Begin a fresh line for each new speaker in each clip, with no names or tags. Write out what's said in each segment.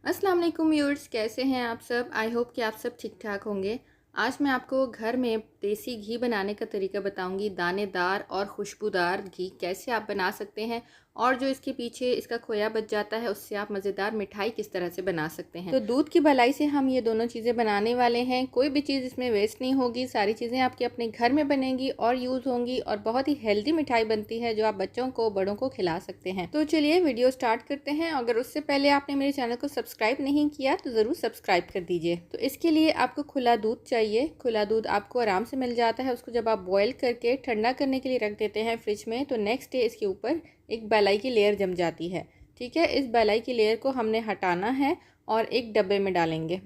अस्सलाम वालेकुम व्यूअर्स, कैसे हैं आप सब। आई होप कि आप सब ठीक ठाक होंगे। आज मैं आपको घर में देसी घी बनाने का तरीका बताऊंगी। दानेदार और खुशबूदार घी कैसे आप बना सकते हैं और जो इसके पीछे इसका खोया बच जाता है उससे आप मज़ेदार मिठाई किस तरह से बना सकते हैं। तो दूध की भलाई से हम ये दोनों चीज़ें बनाने वाले हैं। कोई भी चीज़ इसमें वेस्ट नहीं होगी, सारी चीज़ें आपके अपने घर में बनेंगी और यूज़ होंगी और बहुत ही हेल्दी मिठाई बनती है जो आप बच्चों को बड़ों को खिला सकते हैं। तो चलिए वीडियो स्टार्ट करते हैं। अगर उससे पहले आपने मेरे चैनल को सब्सक्राइब नहीं किया तो ज़रूर सब्सक्राइब कर दीजिए। तो इसके लिए आपको खुला दूध चाहिए। खुला दूध आपको आराम से मिल जाता है। उसको जब आप बॉयल करके ठंडा करने के लिए रख देते हैं फ्रिज में, तो नेक्स्ट डे इसके ऊपर एक बालाई की लेयर जम जाती है। ठीक है, इस बालाई की लेयर को हमने हटाना है और एक डब्बे में डालेंगे।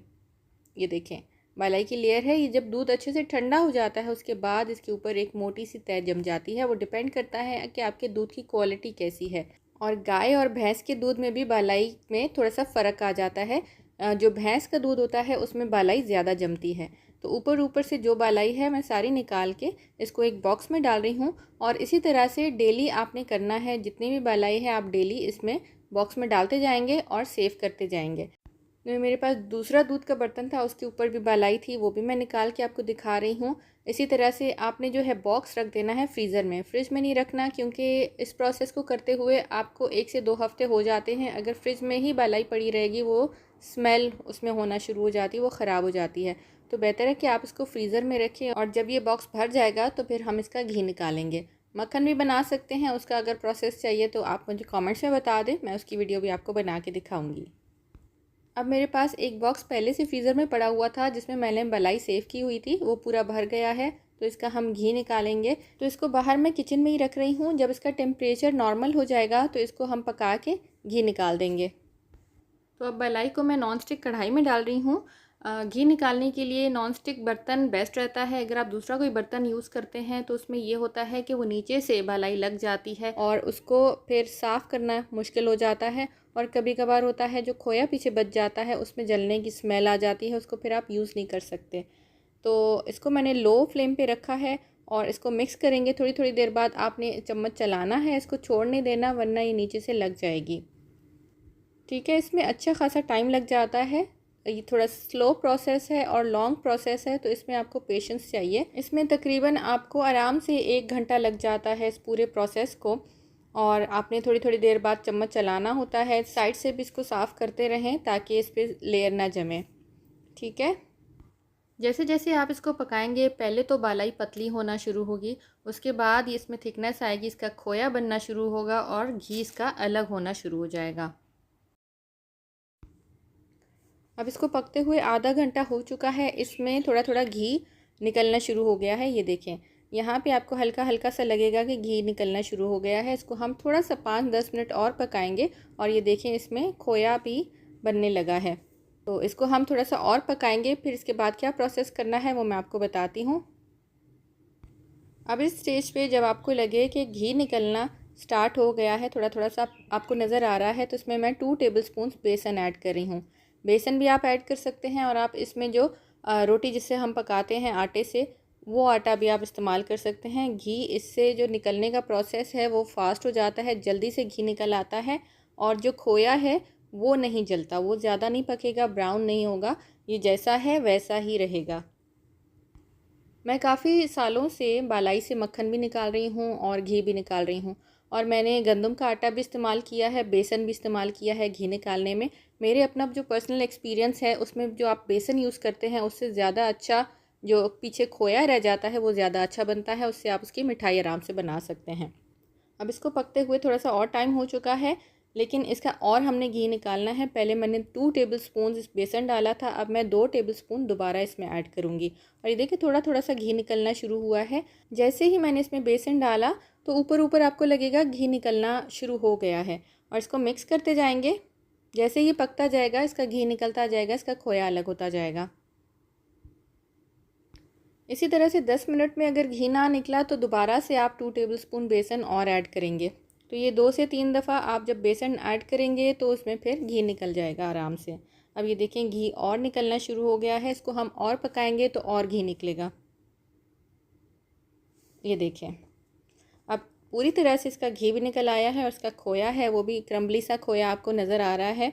ये देखें, बालाई की लेयर है। ये जब दूध अच्छे से ठंडा हो जाता है उसके बाद इसके ऊपर एक मोटी सी तह जम जाती है। वो डिपेंड करता है कि आपके दूध की क्वालिटी कैसी है। और गाय और भैंस के दूध में भी बालाई में थोड़ा सा फ़र्क आ जाता है। जो भैंस का दूध होता है उसमें बालाई ज़्यादा जमती है। तो ऊपर ऊपर से जो बालाई है मैं सारी निकाल के इसको एक बॉक्स में डाल रही हूँ। और इसी तरह से डेली आपने करना है। जितनी भी बालाई है आप डेली इसमें बॉक्स में डालते जाएंगे और सेव करते जाएंगे। मेरे पास दूसरा दूध का बर्तन था, उसके ऊपर भी बालाई थी, वो भी मैं निकाल के आपको दिखा रही हूँ। इसी तरह से आपने जो है बॉक्स रख देना है फ्रीज़र में। फ्रिज में नहीं रखना, क्योंकि इस प्रोसेस को करते हुए आपको 1 से 2 हफ्ते हो जाते हैं। अगर फ्रिज में ही बालाई पड़ी रहेगी वो स्मेल उसमें होना शुरू हो जाती है, वो ख़राब हो जाती है। तो बेहतर है कि आप इसको फ्रीज़र में रखें और जब ये बॉक्स भर जाएगा तो फिर हम इसका घी निकालेंगे। मक्खन भी बना सकते हैं, उसका अगर प्रोसेस चाहिए तो आप मुझे कमेंट्स में बता दें, मैं उसकी वीडियो भी आपको बना के दिखाऊंगी। अब मेरे पास एक बॉक्स पहले से फ्रीज़र में पड़ा हुआ था जिसमें मैंने मलाई सेव की हुई थी, वो पूरा भर गया है। तो इसका हम घी निकालेंगे। तो इसको बाहर मैं किचन में ही रख रही हूँ। जब इसका टेम्परेचर नॉर्मल हो जाएगा तो इसको हम पका के घी निकाल देंगे। तो अब मलाई को मैं नॉन स्टिक कढ़ाई में डाल रही हूँ। घी निकालने के लिए नॉन स्टिक बर्तन बेस्ट रहता है। अगर आप दूसरा कोई बर्तन यूज़ करते हैं तो उसमें ये होता है कि वो नीचे से मलाई लग जाती है और उसको फिर साफ़ करना मुश्किल हो जाता है। और कभी कभार होता है जो खोया पीछे बच जाता है उसमें जलने की स्मेल आ जाती है, उसको फिर आप यूज़ नहीं कर सकते। तो इसको मैंने लो फ्लेम पे रखा है और इसको मिक्स करेंगे। थोड़ी थोड़ी देर बाद आपने चम्मच चलाना है, इसको छोड़ नहीं देना वरना ये नीचे से लग जाएगी। ठीक है, इसमें अच्छा खासा टाइम लग जाता है। ये थोड़ा स्लो प्रोसेस है और लॉन्ग प्रोसेस है, तो इसमें आपको पेशेंस चाहिए। इसमें तकरीबन आपको आराम से 1 घंटा लग जाता है इस पूरे प्रोसेस को। और आपने थोड़ी थोड़ी देर बाद चम्मच चलाना होता है। साइड से भी इसको साफ़ करते रहें ताकि इस पर लेयर ना जमे। ठीक है, जैसे जैसे आप इसको पकाएंगे पहले तो बालाई पतली होना शुरू होगी, उसके बाद इसमें थिकनेस आएगी, इसका खोया बनना शुरू होगा और घी इसका अलग होना शुरू हो जाएगा। अब इसको पकते हुए आधा घंटा हो चुका है। इसमें थोड़ा थोड़ा घी निकलना शुरू हो गया है। ये देखें, यहाँ पे आपको हल्का हल्का सा लगेगा कि घी निकलना शुरू हो गया है। इसको हम थोड़ा सा 5-10 मिनट और पकाएंगे और ये देखें इसमें खोया भी बनने लगा है। तो इसको हम थोड़ा सा और पकाएंगे, फिर इसके बाद क्या प्रोसेस करना है वो मैं आपको बताती हूँ। अब इस स्टेज पे जब आपको लगे कि घी निकलना स्टार्ट हो गया है, थोड़ा थोड़ा सा आपको नज़र आ रहा है, तो इसमें मैं 2 टेबलस्पून बेसन ऐड कर रही हूँ। बेसन भी आप ऐड कर सकते हैं और आप इसमें जो रोटी जिससे हम पकाते हैं आटे से, वो आटा भी आप इस्तेमाल कर सकते हैं। घी इससे जो निकलने का प्रोसेस है वो फास्ट हो जाता है, जल्दी से घी निकल आता है। और जो खोया है वो नहीं जलता, वो ज़्यादा नहीं पकेगा, ब्राउन नहीं होगा, ये जैसा है वैसा ही रहेगा। मैं काफ़ी सालों से बालाई से मक्खन भी निकाल रही हूँ और घी भी निकाल रही हूँ। और मैंने गंदम का आटा भी इस्तेमाल किया है, बेसन भी इस्तेमाल किया है घी निकालने में। मेरे अपना जो पर्सनल एक्सपीरियंस है उसमें जो आप बेसन यूज़ करते हैं उससे ज़्यादा अच्छा जो पीछे खोया रह जाता है वो ज़्यादा अच्छा बनता है। उससे आप उसकी मिठाई आराम से बना सकते हैं। अब इसको पकते हुए थोड़ा सा और टाइम हो चुका है, लेकिन इसका और हमने घी निकालना है। पहले मैंने 2 टेबलस्पून इस बेसन डाला था, अब मैं 2 टेबलस्पून दोबारा इसमें ऐड करूँगी। और ये देखिए थोड़ा थोड़ा सा घी निकलना शुरू हुआ है। जैसे ही मैंने इसमें बेसन डाला तो ऊपर ऊपर आपको लगेगा घी निकलना शुरू हो गया है। और इसको मिक्स करते जाएंगे। जैसे ही पकता जाएगा इसका घी निकलता जाएगा, इसका खोया अलग होता जाएगा। इसी तरह से 10 मिनट में अगर घी ना निकला तो दोबारा से आप 2 टेबलस्पून बेसन और ऐड करेंगे। तो ये 2 से 3 दफ़ा आप जब बेसन ऐड करेंगे तो उसमें फिर घी निकल जाएगा आराम से। अब ये देखें घी और निकलना शुरू हो गया है। इसको हम और पकाएंगे तो और घी निकलेगा। ये देखें, अब पूरी तरह से इसका घी भी निकल आया है और इसका खोया है वो भी क्रम्बली सा खोया आपको नज़र आ रहा है।